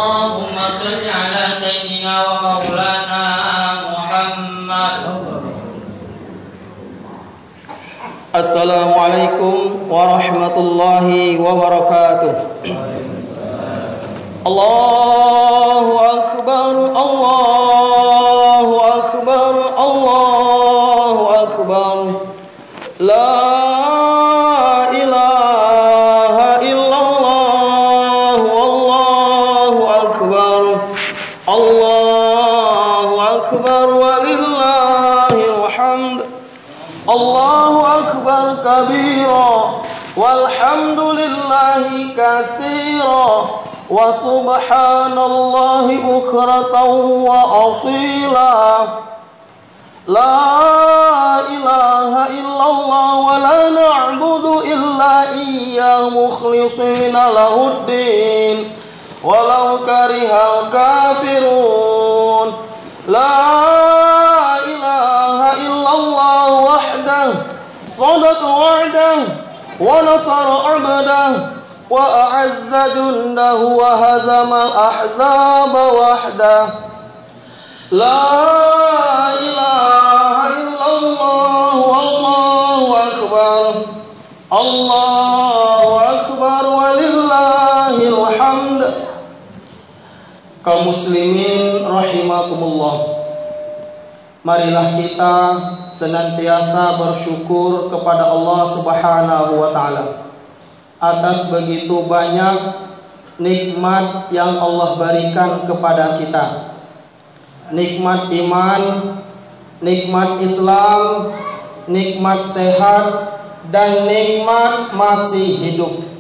اللهم صل على سيدنا ومولانا محمد. Assalamualaikum warahmatullahi wabarakatuh. Allahu akbar, Allahu akbar, Allahu akbar. La ilaha illallah, wallahu akbar. Allahu akbar walillahil hamd. Allahu akbar kabira walhamdulillahi katsira wa subhanallahi bukratan wa asila. La ilaha illallah wa la na'budu illa iyyahu mukhlishina lahuddin walau karihal kafirun. La ilaha illallah wahdah sadaqa wa'dah wa nasara 'abdah wa a'azza jundahu wa hazama al-ahzaba wahdah. La ilaha illallah wallahu akbar. Allahu akbar walillahil hamd. Kaum muslimin rahimakumullah, marilah kita senantiasa bersyukur kepada Allah Subhanahu wa taala atas begitu banyak nikmat yang Allah berikan kepada kita. Nikmat iman, nikmat Islam, nikmat sehat, dan nikmat masih hidup.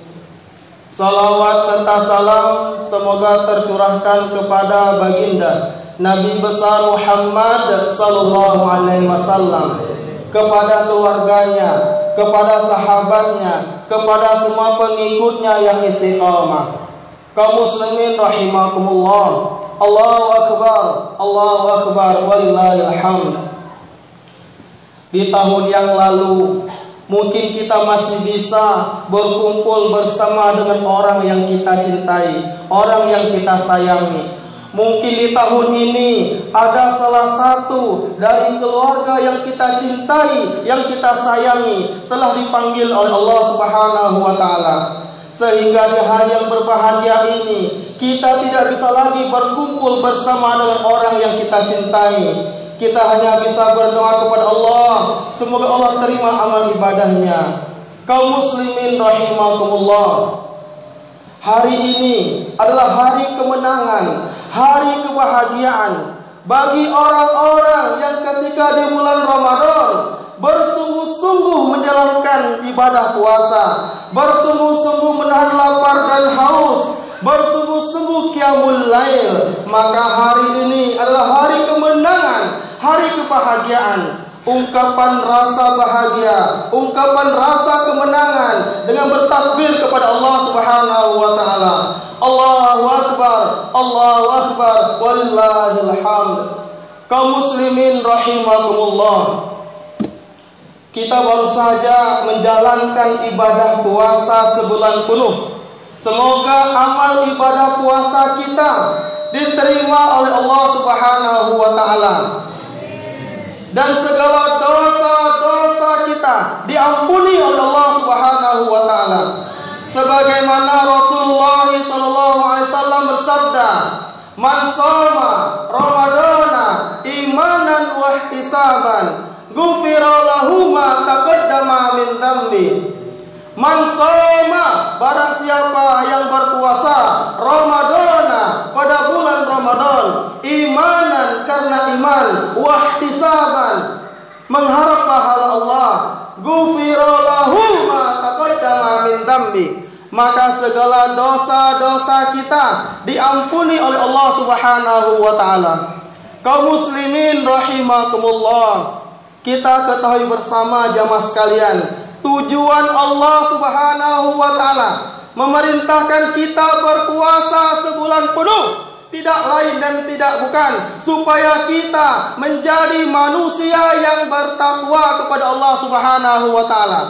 Salawat serta salam semoga tercurahkan kepada baginda Nabi besar Muhammad sallallahu alaihi wasallam, kepada keluarganya, kepada sahabatnya, kepada semua pengikutnya yang istiqamah. Kaum muslimin rahimakumullah. Allahu akbar walillahil hamd. Di tahun yang lalu mungkin kita masih bisa berkumpul bersama dengan orang yang kita cintai, orang yang kita sayangi. Mungkin di tahun ini ada salah satu dari keluarga yang kita cintai, yang kita sayangi, telah dipanggil oleh Allah Subhanahu wa taala. Sehingga di hari yang berbahagia ini kita tidak bisa lagi berkumpul bersama dengan orang yang kita cintai. Kita hanya bisa berdoa kepada Allah, semoga Allah terima amal ibadahnya. Kaum muslimin rahimakumullah, hari ini adalah hari kemenangan, hari kebahagiaan bagi orang-orang yang ketika di bulan Ramadan bersungguh-sungguh menjalankan ibadah puasa, bersungguh-sungguh menahan lapar dan haus, bersungguh-sungguh qiyamul lail. Maka hari ini adalah hari kemenangan, hari kebahagiaan, ungkapan rasa bahagia, ungkapan rasa kemenangan dengan bertakbir kepada Allah Subhanahu wa taala. Allahu akbar walillahil hamd. Kaum muslimin rahimakumullah, kita baru saja menjalankan ibadah puasa sebulan penuh. Semoga amal ibadah puasa kita diterima oleh Allah Subhanahu wa taala, dan segala dosa-dosa kita diampuni oleh Allah Subhanahu wa taala. Sebagaimana Rasulullah sallallahu alaihi wasallam bersabda, "Man shoma Ramadana imanan wa ihtisaban, ghufira lahu ma taqaddama min dzambi." Man shoma, barang siapa yang berpuasa Ramadana pada bulan Ramadan, imanan karena iman, wahtisaban mengharap pahala Allah, ghufira lahu ma taqaddama min dzambi, maka segala dosa-dosa kita diampuni oleh Allah Subhanahu wa taala. Kaum muslimin rahimakumullah, kita ketahui bersama jamaah sekalian, tujuan Allah Subhanahu wa taala memerintahkan kita berpuasa sebulan penuh tidak lain dan tidak bukan supaya kita menjadi manusia yang bertakwa kepada Allah Subhanahu wa taala.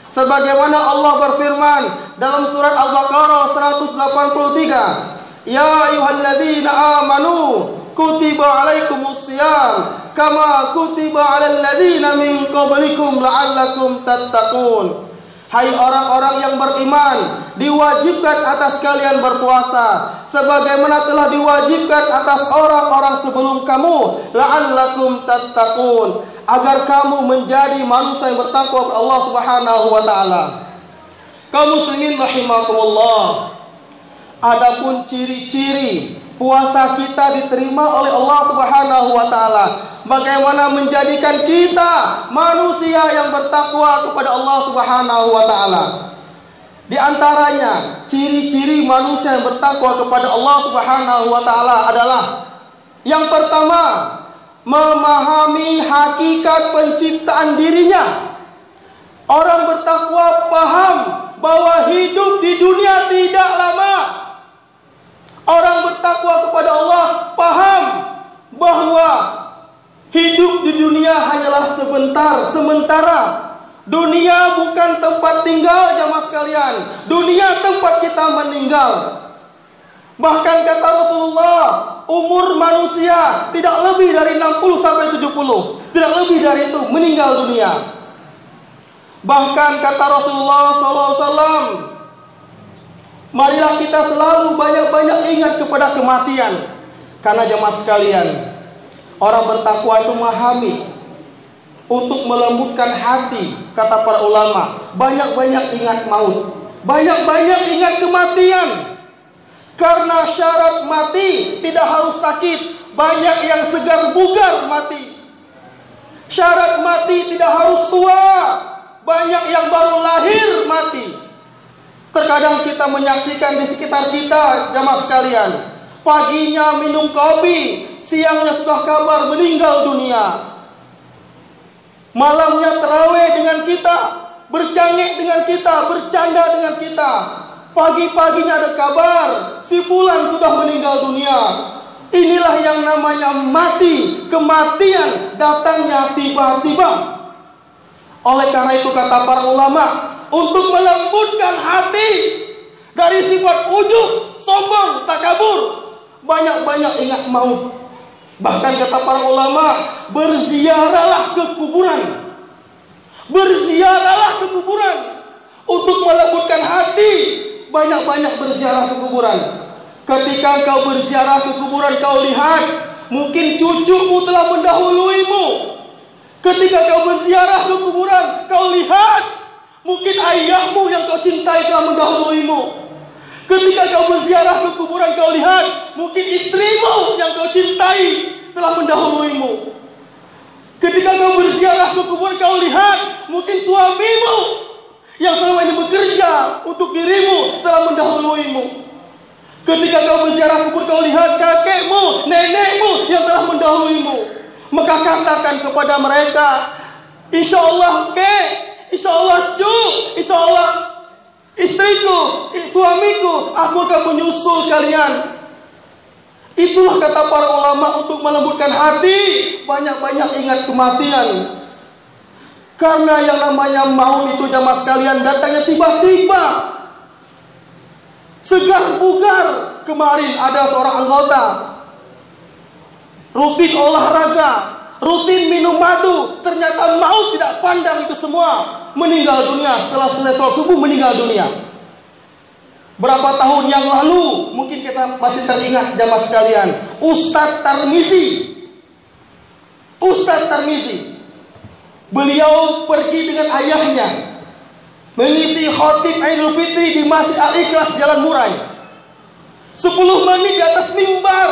Sebagaimana Allah berfirman dalam surat Al-Baqarah 183, Ya ayyuhalladzina amanu kutiba alaikumusiyam kama kutiba alal ladzina min qablikum la'allakum tattaqun. Hai orang-orang yang beriman, diwajibkan atas kalian berpuasa sebagaimana telah diwajibkan atas orang-orang sebelum kamu, la'allakum tattaqun, agar kamu menjadi manusia yang bertakwa kepada Allah Subhanahu wa taala. Kaum muslimin rahimakumullah. Adapun ciri-ciri puasa kita diterima oleh Allah Subhanahu wa taala, bagaimana menjadikan kita manusia yang bertakwa kepada Allah Subhanahu wa taala. Di antaranya ciri-ciri manusia yang bertakwa kepada Allah Subhanahu wa taala adalah yang pertama, memahami hakikat penciptaan dirinya. Orang bertakwa paham bahwa hidup di dunia tidak lama. Orang bertakwa kepada Allah paham bahwa hidup di dunia hanyalah sementara. Dunia bukan tempat tinggal jamaah sekalian. Dunia tempat kita meninggal. Bahkan kata Rasulullah, umur manusia tidak lebih dari 60 sampai 70. Tidak lebih dari itu meninggal dunia. Bahkan kata Rasulullah SAW, marilah kita selalu banyak-banyak ingat kepada kematian. Karena jemaah sekalian, orang bertakwa itu memahami untuk melembutkan hati, kata para ulama, banyak-banyak ingat maut, banyak-banyak ingat kematian. Karena syarat mati tidak harus sakit, banyak yang segar bugar mati. Syarat mati tidak harus tua, banyak yang baru lahir mati. Terkadang kita menyaksikan di sekitar kita jamaah sekalian, paginya minum kopi, siangnya sudah kabar meninggal dunia. Malamnya terawih dengan kita, bercengek dengan kita, bercanda dengan kita. Pagi-paginya ada kabar, si fulan sudah meninggal dunia. Inilah yang namanya mati, kematian datangnya tiba-tiba. Oleh karena itu kata para ulama, untuk melembutkan hati dari sifat ujub, sombong, takabur, banyak-banyak ingat maut. Bahkan kata para ulama, berziarahlah ke kuburan. Berziarahlah ke kuburan. Untuk melembutkan hati, banyak-banyak berziarah ke kuburan. Ketika kau berziarah ke kuburan, kau lihat mungkin cucumu telah mendahuluimu. Ketika kau berziarah ke kuburan, kau lihat mungkin ayahmu yang kau cintai telah mendahuluimu. Ketika kau berziarah ke kuburan, kau lihat mungkin istrimu yang kau cintai telah mendahuluimu. Ketika kau berziarah ke kuburan, kau lihat mungkin suamimu yang selama ini bekerja untuk dirimu telah mendahuluimu. Ketika kau berziarah kubur, kau lihat kakekmu, nenekmu yang telah mendahuluimu. Maka katakan kepada mereka, insya Allah kek, insya Allah cu, insya Allah istriku, suamiku, aku akan menyusul kalian. Itulah kata para ulama untuk melembutkan hati, banyak-banyak ingat kematian. Karena yang namanya maut itu jamaah sekalian datangnya tiba-tiba, segar bugar. Kemarin ada seorang anggota rutin olahraga, rutin minum madu, ternyata maut tidak pandang itu semua, meninggal dunia. Setelah selesai sholat subuh meninggal dunia. Berapa tahun yang lalu, mungkin kita masih teringat jamaah sekalian, Ustadz Tarmizi, beliau pergi dengan ayahnya mengisi khotib Idul Fitri di Masjid Al-Ikhlas Jalan Murai. 10 menit di atas mimbar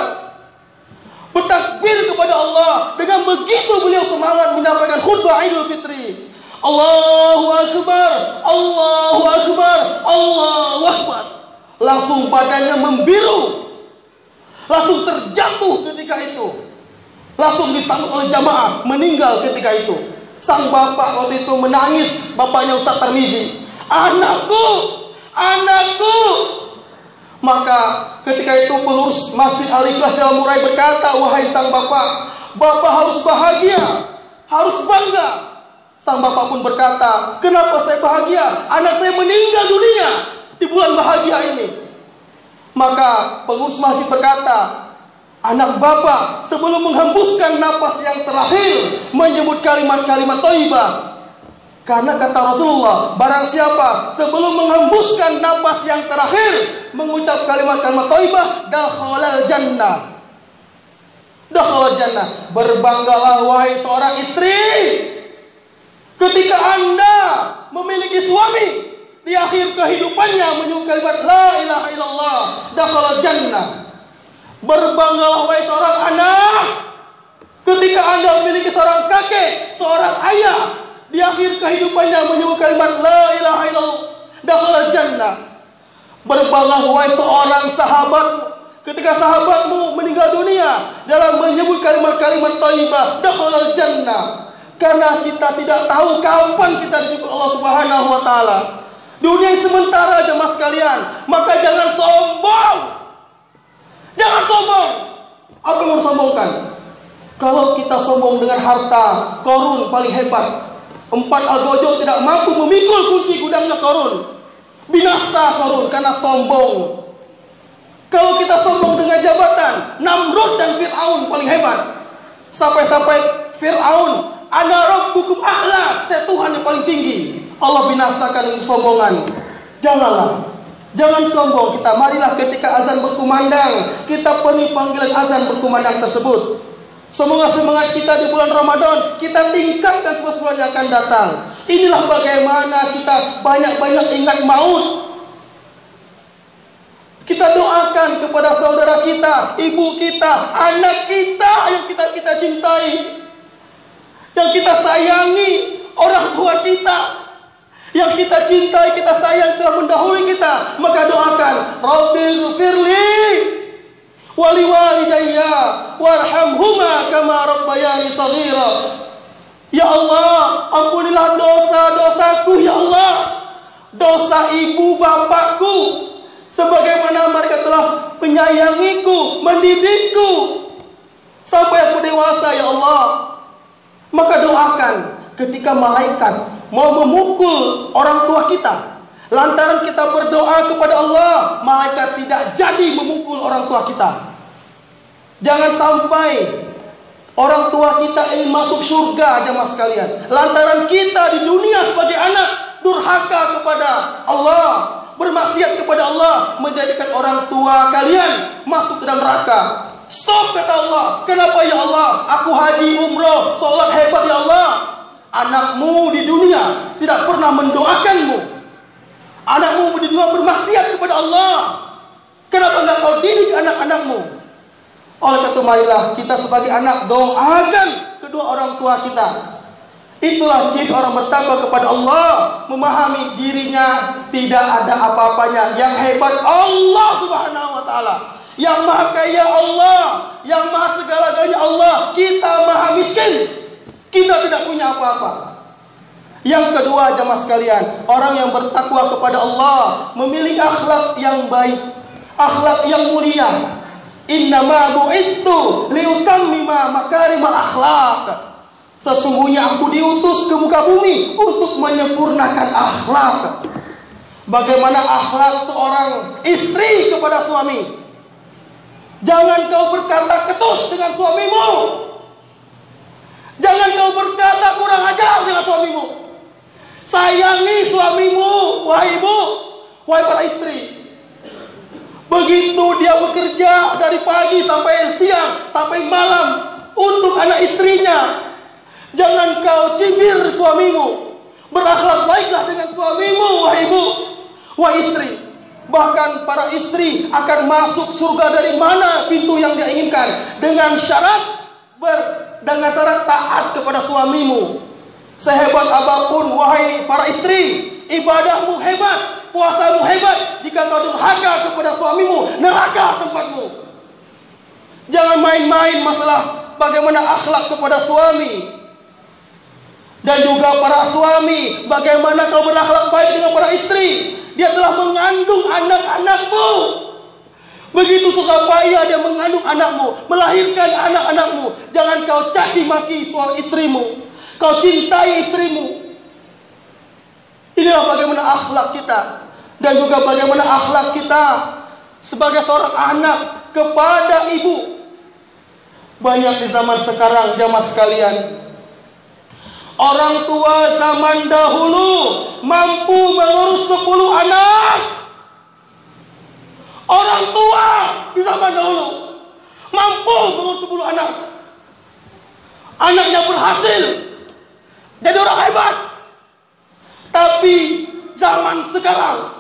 bertakbir kepada Allah. Dengan begitu beliau semangat menyampaikan khutbah Idul Fitri. Allahu Akbar, Allahu Akbar, Allahu Akbar. Langsung badannya membiru, langsung terjatuh ketika itu, langsung disambut oleh jamaah, meninggal ketika itu. Sang bapak waktu itu menangis, bapaknya Ustadz Tarmizi, anakku, anakku. Maka ketika itu pengurus Masjid Al-Ikhlas Jalan Murai berkata, wahai sang bapak, bapak harus bahagia, harus bangga. Sang bapak pun berkata, kenapa saya bahagia? Anak saya meninggal dunia di bulan bahagia ini. Maka pengurus masjid berkata, anak bapak sebelum menghembuskan napas yang terakhir menyebut kalimat-kalimat thayyibah. Karena kata Rasulullah, barang siapa sebelum menghembuskan napas yang terakhir mengucap kalimat-kalimat thayyibah, dakhalal jannah. Dakhalal jannah. Berbanggalah wahai seorang istri ketika Anda memiliki suami di akhir kehidupannya menyebut kalimat la ilaha illallah, dakhalal jannah. Berbanggalah wahai seorang anak ketika Anda memiliki seorang kakek, seorang ayah di akhir kehidupannya menyebut kalimat la ilaha illallah, dakhalal jannah. Berbanggalah wahai seorang sahabat ketika sahabatmu meninggal dunia dalam menyebut kalimat-kalimat thayyibah, dakhalal jannah. Karena kita tidak tahu kapan kita dijemput Allah Subhanahu wa taala. Dunia sementara jemaah sekalian, maka jangan sombong. Jangan sombong. Apa yang mau sombongkan? Kalau kita sombong dengan harta, Qarun paling hebat. 4 algojo tidak mampu memikul kunci gudangnya Qarun. Binasa Qarun karena sombong. Kalau kita sombong dengan jabatan, Namrud dan Fir'aun paling hebat. Sampai-sampai Fir'aun, ana rabbukum a'la, saya Tuhan yang paling tinggi. Allah binasakan kesombongan. Jangan sombong kita. Marilah ketika azan berkumandang, kita penuhi panggilan azan berkumandang tersebut. Semoga semangat kita di bulan Ramadan kita tingkatkan sesuatu yang akan datang. Inilah bagaimana kita banyak-banyak ingat maut. Kita doakan kepada saudara kita, ibu kita, anak kita yang kita cintai, yang kita sayangi, orang tua kita yang kita cintai, kita sayang, telah mendahului kita. Maka doakan, Rabbighfirli wali walidayya warhamhuma kama rabbayani shaghira. Ya Allah, ampunilah dosa-dosaku ya Allah, dosa ibu bapakku, sebagaimana mereka telah menyayangiku, mendidikku sampai aku dewasa ya Allah. Maka doakan ketika malaikat mau memukul orang tua kita, lantaran kita berdoa kepada Allah, malaikat tidak jadi memukul orang tua kita. Jangan sampai orang tua kita ingin masuk surga jemaah sekalian, lantaran kita di dunia sebagai anak durhaka kepada Allah, bermaksiat kepada Allah, menjadikan orang tua kalian masuk ke dalam neraka. Stop, kata Allah. Kenapa ya Allah? Aku haji umroh, sholat hebat ya Allah. Anakmu di dunia tidak pernah mendoakanmu. Anakmu di dunia bermaksiat kepada Allah. Kenapa enggak kau didik anak-anakmu? Oleh karena itu marilah kita sebagai anak doakan kedua orang tua kita. Itulah ciri orang bertakwa kepada Allah, memahami dirinya tidak ada apa-apanya. Yang hebat Allah Subhanahu wa taala. Yang maha kaya Allah, yang maha segala-galanya Allah. Kita maha miskin, kita tidak punya apa-apa. Yang kedua jemaah sekalian, orang yang bertakwa kepada Allah memiliki akhlak yang baik, akhlak yang mulia. Innama bu'istu liutammima makarimal akhlak. Sesungguhnya aku diutus ke muka bumi untuk menyempurnakan akhlak. Bagaimana akhlak seorang istri kepada suami? Jangan kau berkata ketus dengan suamimu. Jangan kau berkata kurang ajar dengan suamimu. Sayangi suamimu, wahai ibu, wahai para istri. Begitu dia bekerja dari pagi sampai siang, sampai malam untuk anak istrinya, jangan kau cibir suamimu. Berakhlak baiklah dengan suamimu, wahai ibu, wahai istri. Bahkan para istri akan masuk surga dari mana pintu yang dia inginkan, dengan syarat taat kepada suamimu. Sehebat apapun wahai para istri, ibadahmu hebat, puasamu hebat, jika kau durhaka kepada suamimu, neraka tempatmu. Jangan main-main masalah bagaimana akhlak kepada suami. Dan juga para suami, bagaimana kau berakhlak baik dengan para istri. Dia telah mengandung anak-anakmu. Begitu susah payah dia mengandung anakmu, melahirkan anak-anakmu. Jangan kau caci maki suami istrimu. Kau cintai istrimu. Inilah bagaimana akhlak kita. Dan juga bagaimana akhlak kita sebagai seorang anak kepada ibu. Banyak di zaman sekarang jamaah sekalian, orang tua zaman dahulu mampu mengurus 10 anak. Orang tua di zaman dahulu mampu mengurus 10 anak. Anaknya berhasil jadi orang hebat. Tapi zaman sekarang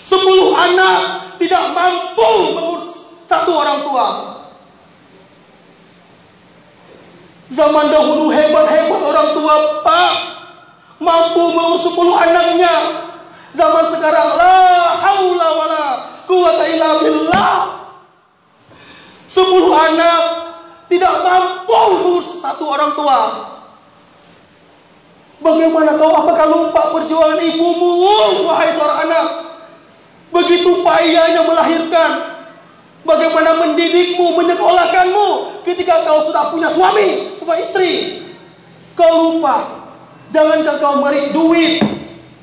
10 anak tidak mampu mengurus 1 orang tua. Zaman dahulu hebat-hebat orang tua, Pak, mampu mengurus 10 anaknya. Zaman sekarang la haula wala quwata illa billah. 10 anak tidak mampu mengurus 1 orang tua. Bagaimana kau, apakah lupa perjuangan ibumu, wahai seorang anak? Begitu payahnya melahirkan. Bagaimana mendidikmu, menyekolahkanmu ketika kau sudah punya suami, istri. Kau lupa. Jangankan kau beri duit,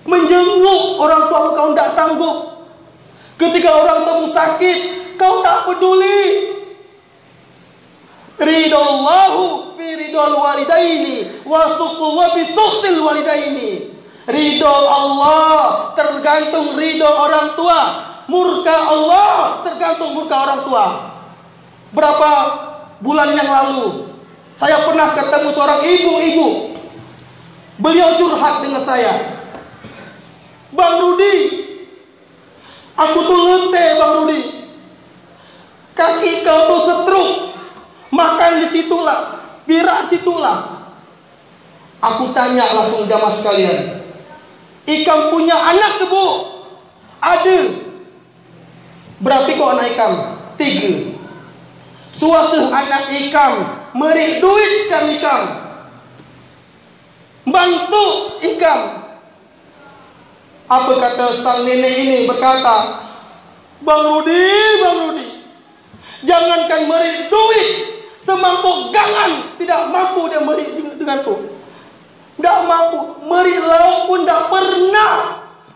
menjenguk orang tua kau tidak sanggup. Ketika orang tua sakit, kau tak peduli. Ridallahu fi ridal walidaini wa suqwa bi suqtil walidaini. Ridho Allah tergantung ridho orang tua. Murka Allah tergantung murka orang tua. Berapa bulan yang lalu saya pernah ketemu seorang ibu-ibu. Beliau curhat dengan saya. Bang Rudi, aku tuh letih Bang Rudi. Kaki kau tuh setruk. Makan di situlah, birak situlah. Aku tanya langsung jamaah sekalian. Ikam punya anak ke bu? Ada. Berarti kau anak ikam? 3. Suatu anak ikam meri duit kan ikam, bantu ikam. Apa kata sang nenek ini? Berkata, Bang Rudi, jangankan meri duit, semangkuk gangan tidak mampu dia meri denganku. Tidak mampu meri lauk pun tidak pernah,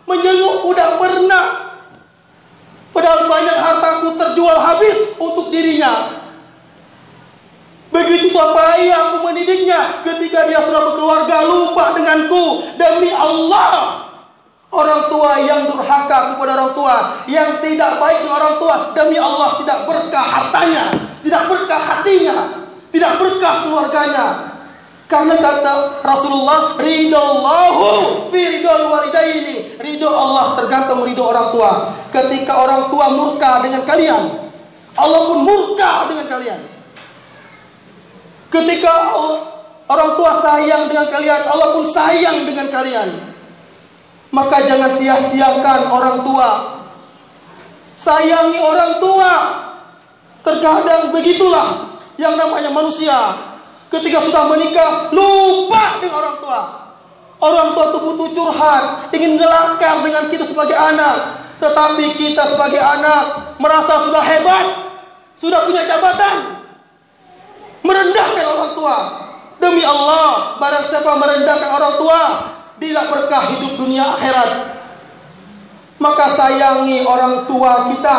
menjenguk pun tidak pernah. Padahal banyak hartaku terjual habis untuk dirinya. Begitu sampai aku mendidiknya, ketika dia sudah berkeluarga lupa denganku. Demi Allah, orang tua yang durhaka kepada orang tua, yang tidak baik dengan orang tua, demi Allah tidak berkah hartanya, tidak berkah hatinya, tidak berkah keluarganya. Karena kata Rasulullah, ridallahu fi ridal walidaini. Ridho Allah tergantung ridho orang tua. Ketika orang tua murka dengan kalian, Allah pun murka dengan kalian. Ketika orang tua sayang dengan kalian, Allah pun sayang dengan kalian. Maka jangan sia-siakan orang tua. Sayangi orang tua. Terkadang begitulah yang namanya manusia. Ketika sudah menikah, lupa dengan orang tua. Orang tua itu butuh curhat, ingin ngelakar dengan kita sebagai anak. Tetapi kita sebagai anak merasa sudah hebat, sudah punya jabatan, merendahkan orang tua. Demi Allah, barang siapa merendahkan orang tua, tidak berkah hidup dunia akhirat. Maka sayangi orang tua kita,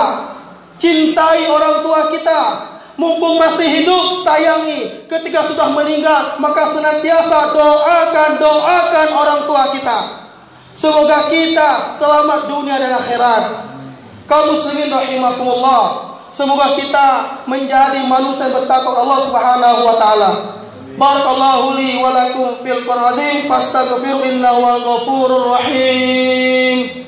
cintai orang tua kita. Mumpung masih hidup, sayangi. Ketika sudah meninggal, maka senantiasa doakan orang tua kita. Semoga kita selamat dunia dan akhirat. Kaum muslimin rahimakumullah, semoga kita menjadi manusia yang bertakwa Allah Subhanahu wa taala. Barakallahu li wa lakum fil Qur'an, fastaghfiru innahu wal ghafurur rahim.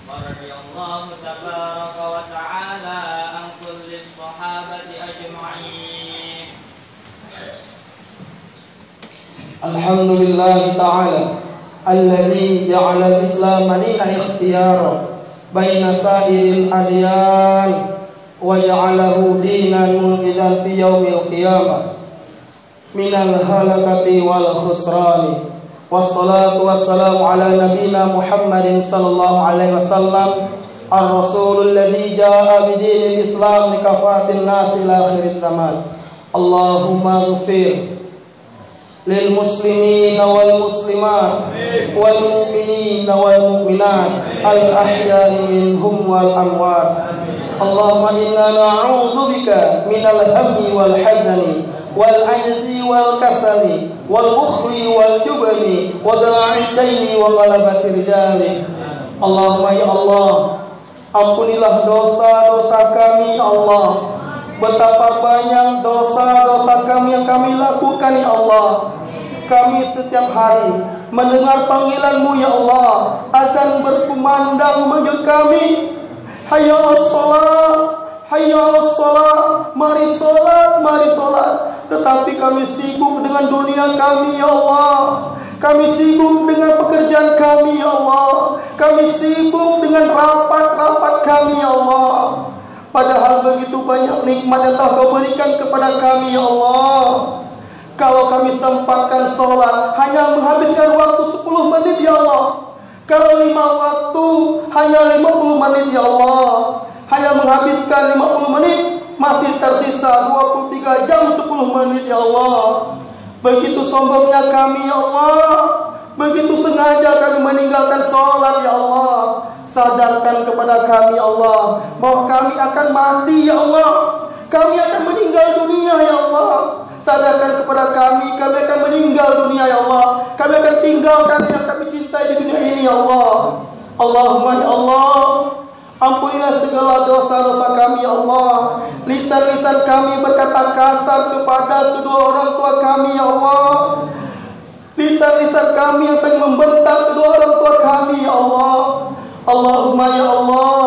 ورضي الله تبارك وتعالى عن كل الصحابة أجمعين. الحمد لله تعالى الذي جعل الإسلام دين اختيار بين سائر الأديان وجعله دينا منقذا في يوم القيامة من الهلكة والخسران. Wassalatu wassalamu ala nabina Muhammadin sallallahu alaihi wasallam ar-rasulul ladzi jaa bidinil Islam likafatin nas ila akhir zaman. Allahumma ighfir lil muslimina wal muslimat wal mu'minina wal mu'minat al ahya'i minhum wal amwat. Allahumma inna na'udzu bika minal hammi wal hazani wal ajzi wal kasali wal bukhli wal jubni wa dala'i daini wa ghalabati rijali. Allahumma ya Allah, ampunilah dosa-dosa kami ya Allah. Betapa banyak dosa-dosa kami yang kami lakukan ya Allah. Kami setiap hari mendengar panggilan-Mu ya Allah, azan berkumandang memanggil kami, hayya as-salat, hayya as-salat, mari salat, mari salat. Tetapi kami sibuk dengan dunia kami ya Allah. Kami sibuk dengan pekerjaan kami ya Allah. Kami sibuk dengan rapat-rapat kami ya Allah. Padahal begitu banyak nikmat yang telah Kau berikan kepada kami ya Allah. Kalau kami sempatkan sholat hanya menghabiskan waktu 10 menit ya Allah. Kalau 5 waktu hanya 50 menit ya Allah. Hanya menghabiskan 50 menit, masih tersisa 23 jam 10 menit ya Allah. Begitu sombongnya kami ya Allah. Begitu sengaja kami meninggalkan sholat ya Allah. Sadarkan kepada kami ya Allah, bahwa kami akan mati ya Allah. Kami akan meninggal dunia ya Allah. Sadarkan kepada kami akan meninggal dunia ya Allah. Kami akan tinggalkan yang kami cintai di dunia ini ya Allah. Allahumma ya Allah, ampunilah segala dosa-dosa kami ya Allah. Lisan-lisan kami berkata kasar kepada kedua orang tua kami ya Allah. Lisan-lisan kami yang sering membentak kedua orang tua kami ya Allah. Allahumma ya Allah,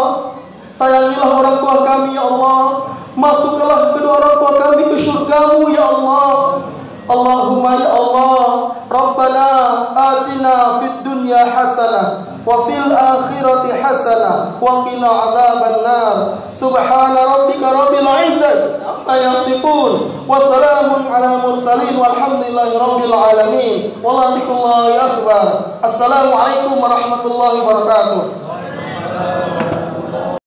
sayangilah orang tua kami ya Allah. Masuklah kedua orang tua kami ke surga-Mu ya Allah. Allahumma ya Allah, Rabbana atina fid dunya hasanah wa fil akhirati hasanah wa qina adzabannar. Subhana rabbika rabbil izzati amma yasifun wa salamun ala mursalin walhamdulillahi rabbil alamin. Wallahu akbar. Assalamualaikum warahmatullahi wabarakatuh.